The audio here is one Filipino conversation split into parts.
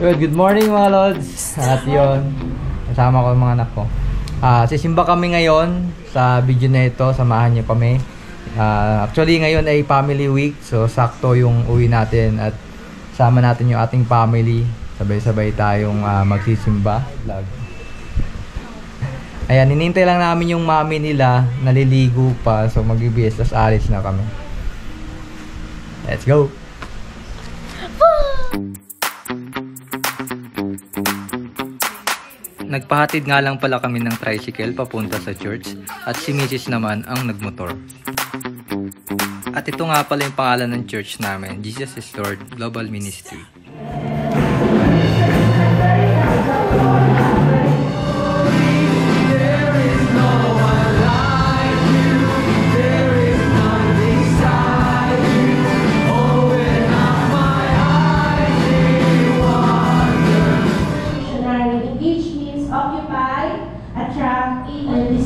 Good morning mga lods. At yun, kasama ko yung mga anak ko. Sisimba kami ngayon sa video na ito. Samahan niyo kami. Actually ngayon ay family week. So sakto yung uwi natin at sama natin yung ating family. Sabay-sabay tayong magsisimba. Vlog. Ayan, hinintay lang namin yung mami nila. Naliligo pa. So mag-ibs, tas alis na kami. Let's go! Nagpahatid nga lang pala kami ng tricycle papunta sa church at si Mrs. naman ang nagmotor. At ito nga pala yung pangalan ng church namin, Jesus is Lord Global Ministry.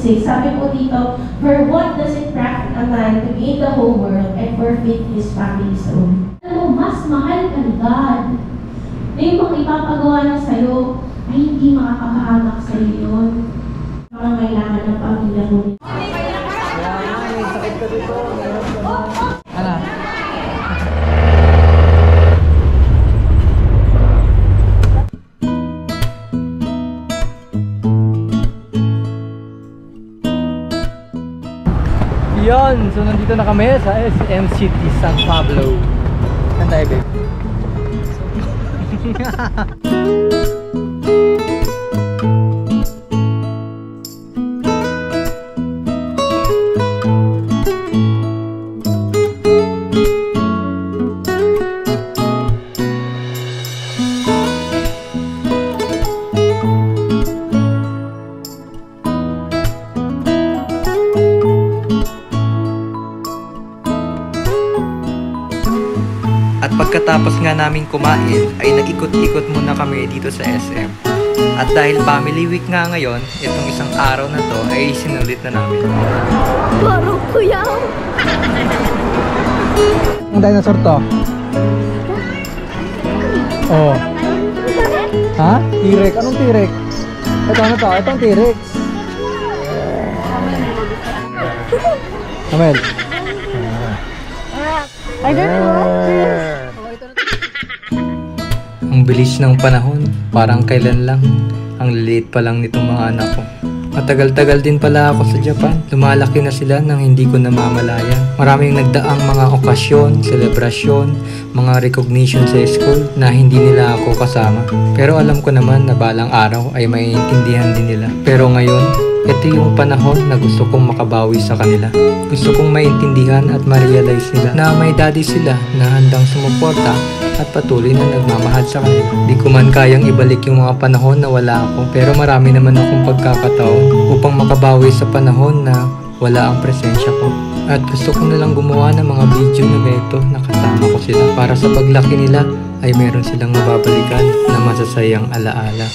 Sabi po dito, for what does it profit a man to gain the whole world and forfeit his family's own? Alam mo, mas mahal ka ni God. Na yung mga ipapagawa na sa'yo ay hindi makakahamak sa'yo yun. Mga kailangan ng pamilya mo. Sakit ka dito. Ano? Yun, so nandito na kami sa SM City San Pablo. Saan tayo, babe? At pagkatapos nga namin kumain, ay nag-ikot-ikot muna kami dito sa SM. At dahil family week nga ngayon, itong isang araw na to ay sinulit na namin. Parang kuya! Ang dinosaur to? Oh. Ha? T-Rex? Anong T-Rex? Ito ano to? Itong T-Rex. Amel. I don't know. Ang bilis ng panahon, parang kailan lang. Ang liliit pa lang nitong mga anak ko. Matagal-tagal din pala ako sa Japan. Lumalaki na sila nang hindi ko namamalayan. Maraming nagdaang mga okasyon, selebrasyon, mga recognition sa school na hindi nila ako kasama. Pero alam ko naman na balang araw ay maiintindihan din nila. Pero ngayon, ito yung panahon na gusto kong makabawi sa kanila. Gusto kong maintindihan at ma-realize nila na may daddy sila na handang sumuporta at patuloy na nagmamahal sa kanila. Di ko man kayang ibalik yung mga panahon na wala ako, pero marami naman akong pagkakataon upang makabawi sa panahon na wala ang presensya ko. At gusto ko na lang gumawa ng mga video na ganito na kasama ko sila para sa paglaki nila ay meron silang mababalikan na masasayang alaala.